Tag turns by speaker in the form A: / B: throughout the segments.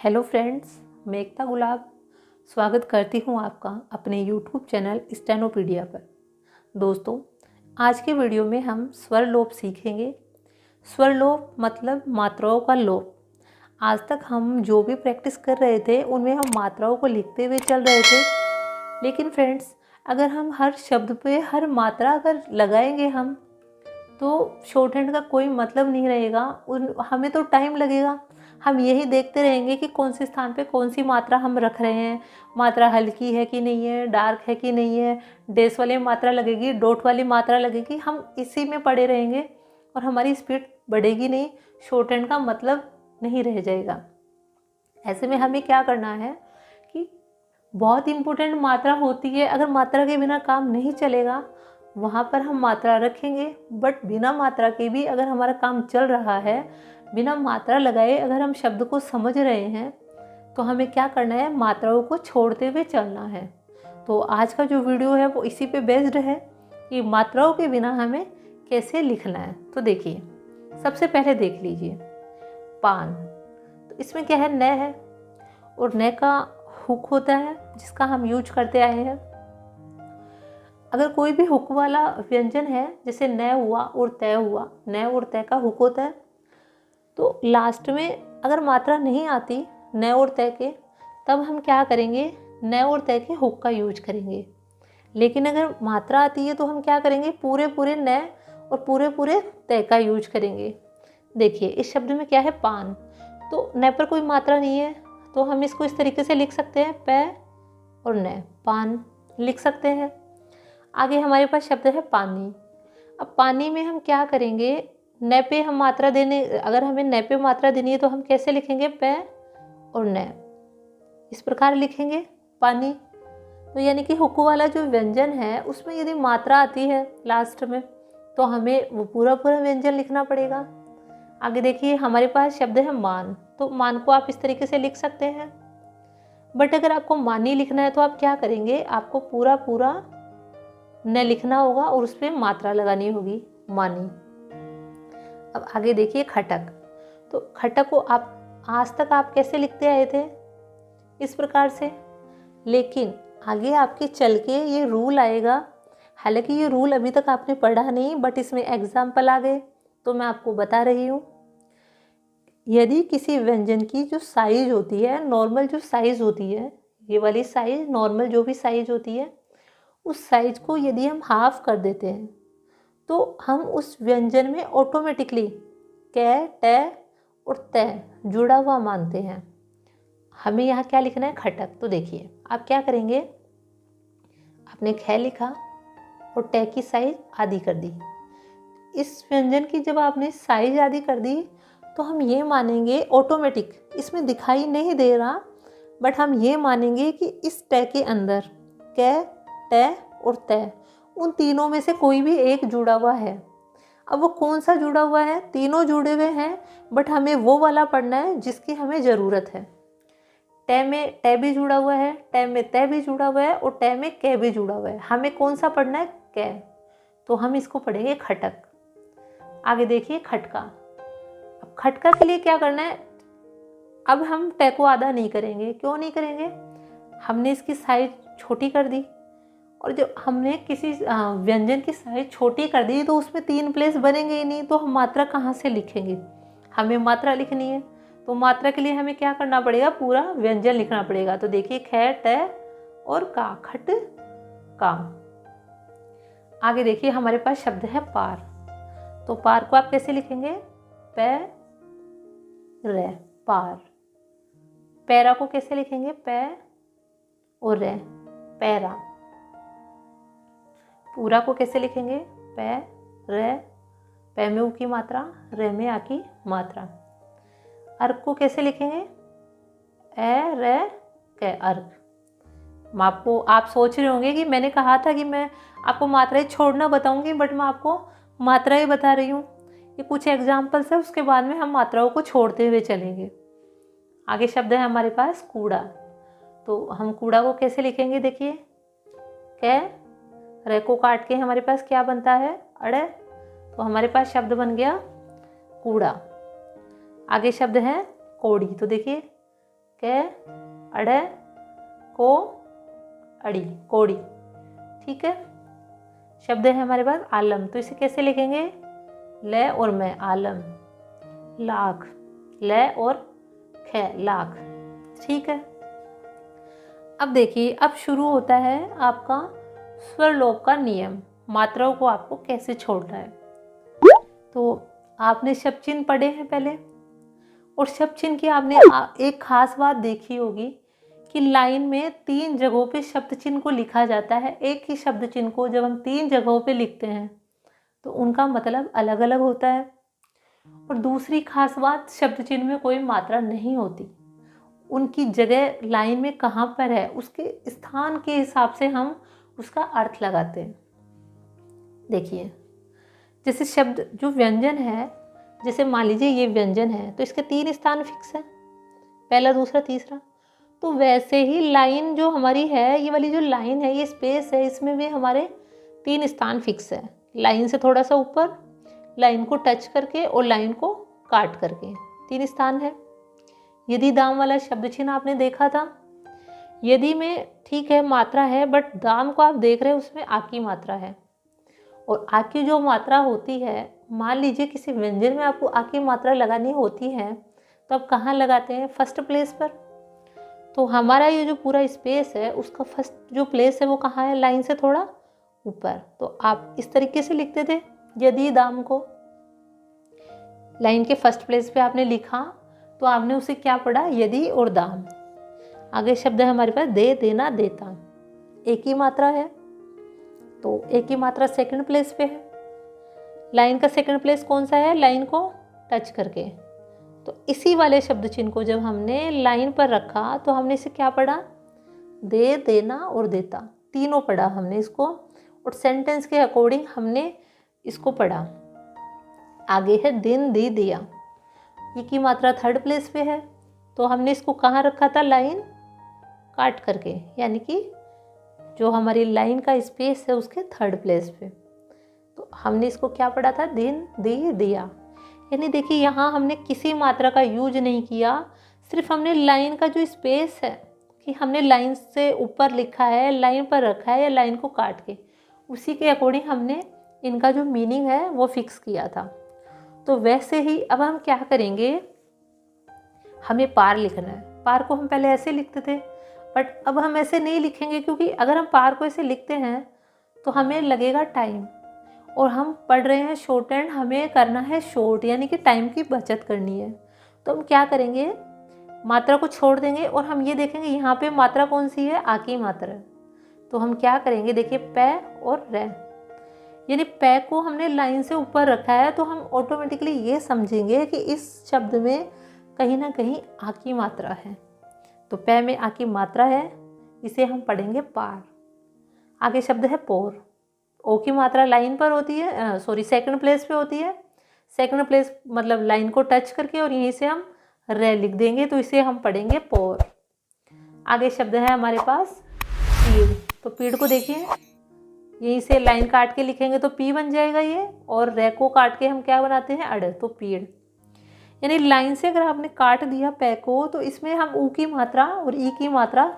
A: Hello friends, मैं एकता गुलाब स्वागत करती हूँ आपका अपने यूट्यूब चैनल स्टेनोपीडिया पर। दोस्तों, आज के वीडियो में हम स्वर लोप सीखेंगे। स्वर लोप मतलब मात्राओं का लोप। आज तक हम जो भी प्रैक्टिस कर रहे थे उनमें हम मात्राओं को लिखते हुए चल रहे थे, लेकिन फ्रेंड्स अगर हम हर शब्द पे हर मात्रा अगर लगाएंगे हम तो शॉर्ट हैंड का कोई मतलब नहीं रहेगा। हमें तो टाइम लगेगा। हम यही देखते रहेंगे कि कौन से स्थान पे कौन सी मात्रा हम रख रहे हैं, मात्रा हल्की है कि नहीं है, डार्क है कि नहीं है, डेस वाली मात्रा लगेगी, डॉट वाली मात्रा लगेगी। हम इसी में पड़े रहेंगे और हमारी स्पीड बढ़ेगी नहीं, शॉर्ट हैंड का मतलब नहीं रह जाएगा। ऐसे में हमें क्या करना है कि बहुत इम्पोर्टेंट मात्रा होती है, अगर मात्रा के बिना काम नहीं चलेगा वहाँ पर हम मात्रा रखेंगे। बट बिना मात्रा के भी अगर हमारा काम चल रहा है, बिना मात्रा लगाए अगर हम शब्द को समझ रहे हैं तो हमें क्या करना है, मात्राओं को छोड़ते हुए चलना है। तो आज का जो वीडियो है वो इसी पे बेस्ड है कि मात्राओं के बिना हमें कैसे लिखना है। तो देखिए, सबसे पहले देख लीजिए पान। तो इसमें क्या है, न है और न का हुक होता है जिसका हम यूज करते आए हैं। अगर कोई भी हुक वाला व्यंजन है, जैसे न हुआ और तय हुआ, न और तय का हुक होता है, तो लास्ट में अगर मात्रा नहीं आती न और तय के, तब हम क्या करेंगे, न और तय के हुक का यूज करेंगे। लेकिन अगर मात्रा आती है तो हम क्या करेंगे, पूरे पूरे न और पूरे पूरे तय का यूज करेंगे। देखिए इस शब्द में क्या है, पान। तो न पर कोई मात्रा नहीं है तो हम इसको इस तरीके से लिख सकते हैं, प और न, पान लिख सकते हैं। आगे हमारे पास शब्द है पानी। अब पानी में हम क्या करेंगे, न पे हम मात्रा देने, अगर हमें न पे मात्रा देनी है तो हम कैसे लिखेंगे, प और न, इस प्रकार लिखेंगे पानी। तो यानी कि हुक वाला जो व्यंजन है उसमें यदि मात्रा आती है लास्ट में तो हमें वो पूरा पूरा व्यंजन लिखना पड़ेगा। आगे देखिए हमारे पास शब्द है मान। तो मान को आप इस तरीके से लिख सकते हैं। बट अगर आपको मानी लिखना है तो आप क्या करेंगे, आपको पूरा पूरा न लिखना होगा और उस पर मात्रा लगानी होगी, मानी। अब आगे देखिए खटक। तो खटक को आप आज तक आप कैसे लिखते आए थे, इस प्रकार से। लेकिन आगे आपके चल के ये रूल आएगा। हालांकि ये रूल अभी तक आपने पढ़ा नहीं, बट इसमें एग्जाम्पल आ गए तो मैं आपको बता रही हूँ। यदि किसी व्यंजन की जो साइज होती है, नॉर्मल जो साइज होती है, ये वाली साइज, नॉर्मल जो भी साइज होती है, उस साइज को यदि हम हाफ कर देते हैं तो हम उस व्यंजन में ऑटोमेटिकली क, ट और त जुड़ा हुआ मानते हैं। हमें यहाँ क्या लिखना है, खटक। तो देखिए आप क्या करेंगे, आपने ख लिखा और ट की साइज आधी कर दी। इस व्यंजन की जब आपने साइज आधी कर दी तो हम ये मानेंगे ऑटोमेटिक, इसमें दिखाई नहीं दे रहा, बट हम ये मानेंगे कि इस ट के अंदर क, ट और त, उन तीनों में से कोई भी एक जुड़ा हुआ है। अब वो कौन सा जुड़ा हुआ है, तीनों जुड़े हुए हैं, बट हमें वो वाला पढ़ना है जिसकी हमें ज़रूरत है। ट में ट भी जुड़ा हुआ है, ट में त भी जुड़ा हुआ है और ट में क भी जुड़ा हुआ है। हमें कौन सा पढ़ना है, क। तो हम इसको पढ़ेंगे खटक। आगे देखिए खटका। अब खटका के लिए क्या करना है, अब हम ट को आधा नहीं करेंगे। क्यों नहीं करेंगे, हमने इसकी साइज छोटी कर दी, और जब हमने किसी व्यंजन की साइज छोटी कर दी तो उसमें 3 प्लेस बनेंगे ही नहीं, तो हम मात्रा कहाँ से लिखेंगे। हमें मात्रा लिखनी है तो मात्रा के लिए हमें क्या करना पड़ेगा, पूरा व्यंजन लिखना पड़ेगा। तो देखिए ख, ट और का, खट का। आगे देखिए हमारे पास शब्द है पार। तो पार को आप कैसे लिखेंगे, प र, पार। पैरा को कैसे लिखेंगे, प और र, पैरा। पूरा को कैसे लिखेंगे, प र, प में उ की मात्रा, र में आ की मात्रा। अर्क को कैसे लिखेंगे, ए र क, अर्क। आपको, आप सोच रहे होंगे कि मैंने कहा था कि मैं आपको मात्राएं छोड़ना बताऊंगी, बट मैं आपको मात्राएं बता रही हूँ। ये कुछ एग्जाम्पल्स है, उसके बाद में हम मात्राओं को छोड़ते हुए चलेंगे। आगे शब्द है हमारे पास कूड़ा। तो हम कूड़ा को कैसे लिखेंगे, देखिए क, र को काट के हमारे पास क्या बनता है, अड़। तो हमारे पास शब्द बन गया कूड़ा। आगे शब्द है कौड़ी। तो देखिए कै, अड़े, को, अड़ी, कोड़ी। ठीक है। शब्द है हमारे पास आलम, तो इसे कैसे लिखेंगे? ल और मैं, आलम। लाख, ल और ख, लाख। ठीक है। अब देखिए, अब शुरू होता है आपका स्वर लोप का नियम। मात्राओं को आपको कैसे छोड़ना है। तो आपने शब्द चिन्ह पढ़े हैं पहले, और शब्द चिन्ह की आपने एक खास बात देखी होगी कि लाइन में 3 जगहों पे शब्द चिन्ह को लिखा जाता है। एक ही शब्द चिन्ह को जब हम 3 जगहों पे लिखते हैं तो उनका मतलब अलग अलग होता है। और दूसरी खास बात, शब्द चिन्ह में कोई मात्रा नहीं होती, उनकी जगह लाइन में कहाँ पर है उसके स्थान के हिसाब से हम उसका अर्थ लगाते हैं। देखिए, जैसे शब्द जो व्यंजन है, जैसे मान लीजिए ये व्यंजन है, तो इसके 3 स्थान फिक्स है, पहला, दूसरा, तीसरा। तो वैसे ही लाइन जो हमारी है, ये वाली जो लाइन है, ये स्पेस है, इसमें भी हमारे 3 स्थान फिक्स है। लाइन से थोड़ा सा ऊपर, लाइन को टच करके और लाइन को काट करके 3 स्थान है। यदि दाम वाला शब्द चिन्ह आपने देखा था, यदि में ठीक है मात्रा है, बट दाम को आप देख रहे हैं उसमें आ की मात्रा है। और आ की जो मात्रा होती है, मान लीजिए किसी व्यंजन में आपको आ की मात्रा लगानी होती है, तो आप कहाँ लगाते हैं? फर्स्ट प्लेस पर। तो हमारा ये जो पूरा स्पेस है, उसका फर्स्ट जो प्लेस है वो कहाँ है? लाइन से थोड़ा ऊपर। तो आप इस तरीके से लिखते थे, यदि दाम को लाइन के फर्स्ट प्लेस पे आपने लिखा तो आपने उसे क्या पढ़ा? यदि और दाम। आगे शब्द है हमारे पास दे, देना, देता। एक ही मात्रा है, तो एक ही मात्रा सेकंड प्लेस पे है। लाइन का सेकंड प्लेस कौन सा है? लाइन को टच करके। तो इसी वाले शब्द चिन्ह को जब हमने लाइन पर रखा तो हमने इसे क्या पढ़ा? दे, देना और देता, तीनों पढ़ा हमने इसको, और सेंटेंस के अकॉर्डिंग हमने इसको पढ़ा। आगे है दिन, दी, दिया। ये की मात्रा थर्ड प्लेस पे है, तो हमने इसको कहाँ रखा था? लाइन काट करके, यानी कि जो हमारी लाइन का स्पेस है उसके थर्ड प्लेस पे। तो हमने इसको क्या पढ़ा था? दिन, दी, दिया। यानी देखिए, यहाँ हमने किसी मात्रा का यूज नहीं किया, सिर्फ हमने लाइन का जो स्पेस है कि हमने लाइन से ऊपर लिखा है, लाइन पर रखा है या लाइन को काट के, उसी के अकॉर्डिंग हमने इनका जो मीनिंग है वो फिक्स किया था। तो वैसे ही अब हम क्या करेंगे, हमें पार लिखना है। पार को हम पहले ऐसे लिखते थे, बट अब हम ऐसे नहीं लिखेंगे, क्योंकि अगर हम पार को ऐसे लिखते हैं तो हमें लगेगा टाइम, और हम पढ़ रहे हैं शॉर्ट हैंड, हमें करना है शॉर्ट, यानी कि टाइम की बचत करनी है। तो हम क्या करेंगे, मात्रा को छोड़ देंगे और हम ये देखेंगे यहाँ पे मात्रा कौन सी है? आ की मात्रा। तो हम क्या करेंगे, देखिए पै और रे, यानी पै को हमने लाइन से ऊपर रखा है, तो हम ऑटोमेटिकली ये समझेंगे कि इस शब्द में कहीं ना कहीं आ की मात्रा है। तो पै में आ की मात्रा है, इसे हम पढ़ेंगे पार। आगे शब्द है पोर। ओ की मात्रा लाइन पर होती है, सेकंड प्लेस पे होती है। सेकंड प्लेस मतलब लाइन को टच करके, और यहीं से हम रे लिख देंगे, तो इसे हम पढ़ेंगे पोर। आगे शब्द है हमारे पास पीड़। तो पीड़ को देखिए, यहीं से लाइन काट के लिखेंगे तो पी बन जाएगा ये, और रे को काट के हम क्या बनाते हैं? अड़, तो पीड़। यानी लाइन से अगर आपने काट दिया पै को, तो इसमें हम ऊ की मात्रा और ई की मात्रा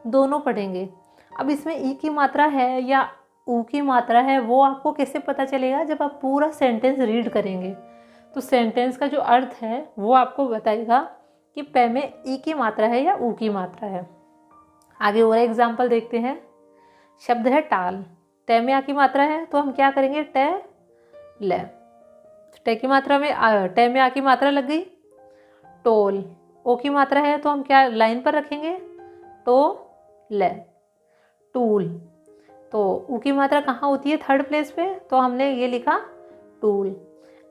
A: दोनों पढ़ेंगे। अब इसमें ई की मात्रा है या ऊ की मात्रा है, वो आपको कैसे पता चलेगा? जब आप पूरा सेंटेंस रीड करेंगे, तो सेंटेंस का जो अर्थ है वो आपको बताएगा कि पै में ई की मात्रा है या ऊ की मात्रा है। आगे और एग्जाम्पल देखते हैं। शब्द है टाल। तय में आ की मात्रा है, तो हम क्या करेंगे? टै, ले। टै की मात्रा में टै में आ की मात्रा लग गई। टोल। ओ की मात्रा है, तो हम क्या लाइन पर रखेंगे? टो, ले। टूल। तो ऊ की मात्रा कहाँ होती है? थर्ड प्लेस पे, तो हमने ये लिखा टूल।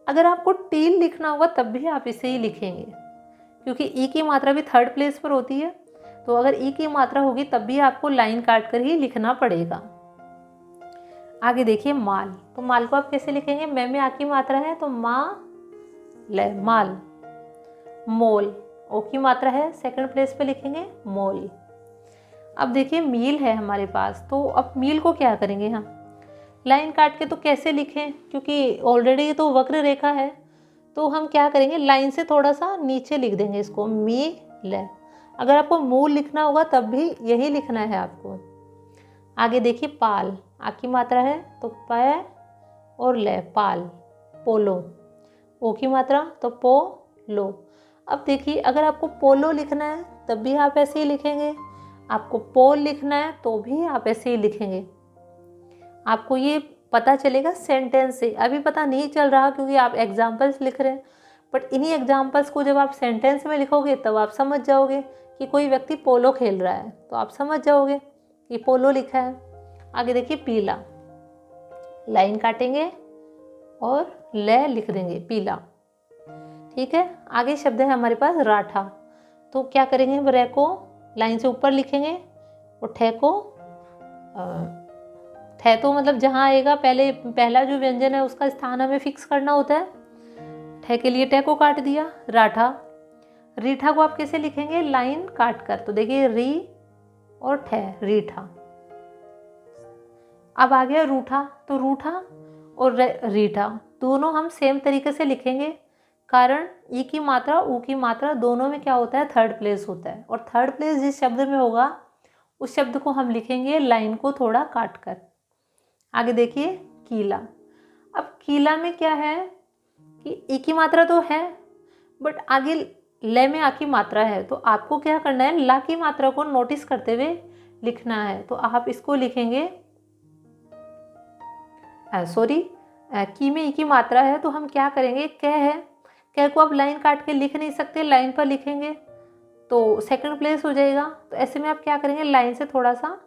A: अगर आपको टील लिखना होगा तब भी आप इसे ही लिखेंगे, क्योंकि ई की मात्रा भी थर्ड प्लेस पर होती है। तो अगर ई की मात्रा होगी तब भी आपको लाइन काट कर ही लिखना पड़ेगा। आगे देखिए माल। तो माल को आप कैसे लिखेंगे? मैं में आ की मात्रा है, तो माँ, ले, माल। मोल। ओ की मात्रा है, सेकंड प्लेस पे लिखेंगे मोल। अब देखिए मील है हमारे पास, तो अब मील को क्या करेंगे हम? लाइन काट के तो कैसे लिखें, क्योंकि ऑलरेडी तो वक्र रेखा है, तो हम क्या करेंगे? लाइन से थोड़ा सा नीचे लिख देंगे इसको, मी, ले। अगर आपको मूल लिखना होगा तब भी यही लिखना है आपको। आगे देखिए पाल, आ की मात्रा है तो प और ले, पाल, पोलो। ओ की मात्रा तो पो लो। अब देखिए अगर आपको पोलो लिखना है तब भी आप ऐसे ही लिखेंगे, आपको पोल लिखना है तो भी आप ऐसे ही लिखेंगे। आपको ये पता चलेगा सेंटेंस से, अभी पता नहीं चल रहा क्योंकि आप एग्जाम्पल्स लिख रहे हैं, बट इन्हीं एग्जाम्पल्स को जब आप सेंटेंस में लिखोगे तब आप समझ जाओगे कि कोई व्यक्ति पोलो खेल रहा है, तो आप समझ जाओगे कि पोलो लिखा है। आगे देखिए पीला, लाइन काटेंगे और ले लिख देंगे, पीला। ठीक है, आगे शब्द है हमारे पास राठा, तो क्या करेंगे, रे को लाइन से ऊपर लिखेंगे और ठे को, ठे तो मतलब जहाँ आएगा पहला जो व्यंजन है उसका स्थान हमें फिक्स करना होता है। ठे के लिए टे को काट दिया, राठा। रीठा को आप कैसे लिखेंगे, लाइन काट कर, तो देखिए री और ठे, रीठा। अब आ गया रूठा, तो रूठा और रीठा दोनों हम सेम तरीके से लिखेंगे, कारण ई की मात्रा ऊ की मात्रा दोनों में क्या होता है, थर्ड प्लेस होता है, और थर्ड प्लेस जिस शब्द में होगा उस शब्द को हम लिखेंगे लाइन को थोड़ा काट कर। आगे देखिए कीला। अब कीला में क्या है कि ई की मात्रा तो है बट आगे ले में आ की मात्रा है, तो आपको क्या करना है, ला की मात्रा को नोटिस करते हुए लिखना है। तो आप इसको लिखेंगे, की में ई की मात्रा है तो हम क्या करेंगे, कै है, कै को आप लाइन काट के लिख नहीं सकते, लाइन पर लिखेंगे तो सेकंड प्लेस हो जाएगा। तो ऐसे में आप क्या करेंगे, लाइन से थोड़ा सा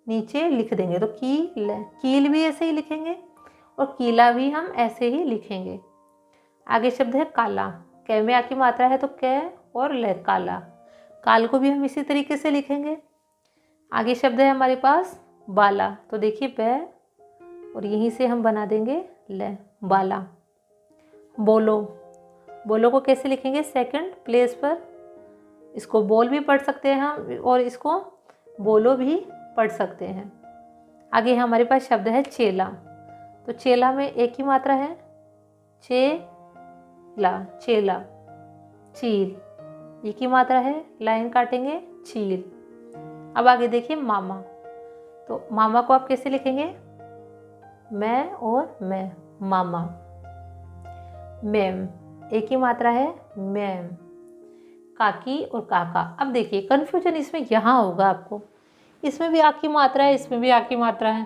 A: नीचे लिख देंगे, तो कील भी ऐसे ही लिखेंगे और कीला भी हम ऐसे ही लिखेंगे। आगे शब्द है काला, कै में आ की मात्रा है तो कै और ले, काला। काल को भी हम इसी तरीके से लिखेंगे। आगे शब्द है हमारे पास बाला, तो देखिए बै और यहीं से हम बना देंगे ले, बाला। बोलो, बोलो को कैसे लिखेंगे, सेकंड प्लेस पर, इसको बोल भी पढ़ सकते हैं हम और इसको बोलो भी पढ़ सकते हैं। आगे हमारे पास शब्द है चेला, तो चेला में एक ही मात्रा है, चेला, चेला। चील, ये की मात्रा है, लाइन काटेंगे, चील। अब आगे देखिए मामा, तो मामा को आप कैसे लिखेंगे, मैं और मैं, मामा। मैम, एक ही मात्रा है, मैम। काकी और काका। अब देखिए कन्फ्यूजन इसमें यहाँ होगा आपको, इसमें भी आ की मात्रा है, इसमें भी आ की मात्रा है।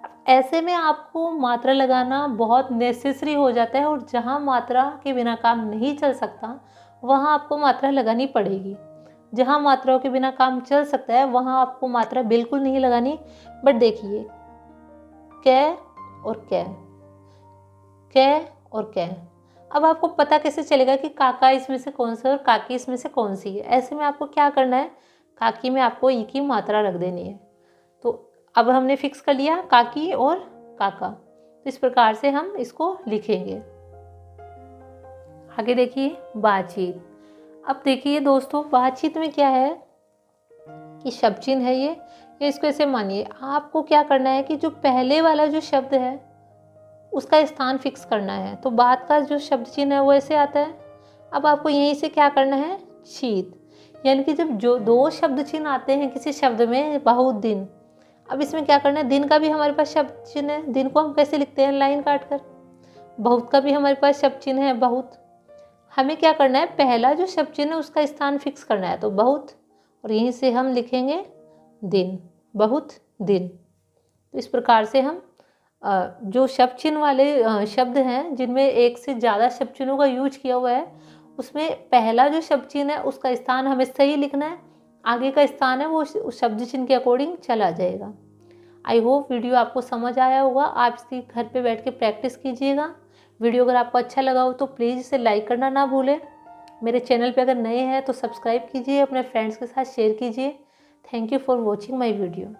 A: अब ऐसे में आपको मात्रा लगाना बहुत नेसेसरी हो जाता है, और जहाँ मात्रा के बिना काम नहीं चल सकता वहाँ आपको मात्रा लगानी पड़ेगी। जहाँ मात्राओं के बिना काम चल सकता है वहाँ आपको मात्रा बिल्कुल नहीं लगानी। बट देखिए कै और कै, कै और कै, अब आपको पता कैसे चलेगा कि काका इसमें से कौन सा और काकी इसमें से कौन सी है। ऐसे में आपको क्या करना है, काकी में आपको ई की मात्रा रख देनी है। तो अब हमने फिक्स कर लिया काकी और काका, तो इस प्रकार से हम इसको लिखेंगे। आगे देखिए बातचीत। अब देखिए दोस्तों बातचीत में क्या है कि शब्द चिन्ह है ये इसको ऐसे मानिए, आपको क्या करना है कि जो पहले वाला जो शब्द है उसका स्थान फिक्स करना है। तो बात का जो शब्द चिन्ह है वो ऐसे आता है। अब आपको यहीं से क्या करना है, शीत, यानी कि जब जो दो शब्द चिन्ह आते हैं किसी शब्द में, बहुत दिन, अब इसमें क्या करना है, दिन का भी हमारे पास शब्द चिन्ह है, दिन को हम कैसे लिखते हैं, लाइन काट कर। बहुत का भी हमारे पास शब्द चिन्ह है, बहुत। हमें क्या करना है, पहला जो शब्द चिन्ह है उसका स्थान फिक्स करना है, तो बहुत, और यहीं से हम लिखेंगे दिन, बहुत दिन। तो इस प्रकार से हम जो शब्द चिन्ह वाले शब्द हैं जिनमें एक से ज़्यादा शब्द चिन्हों का यूज किया हुआ है, उसमें पहला जो शब्द चिन्ह है उसका स्थान हमें सही लिखना है, आगे का स्थान है वो उस शब्द चिन्ह के अकॉर्डिंग चला जाएगा। आई होप वीडियो आपको समझ आया होगा। आप इसकी घर पे बैठ के प्रैक्टिस कीजिएगा। वीडियो अगर आपको अच्छा लगा हो तो प्लीज़ इसे लाइक करना ना भूलें। मेरे चैनल पे अगर नए हैं तो सब्सक्राइब कीजिए, अपने फ्रेंड्स के साथ शेयर कीजिए। Thank you for watching my video.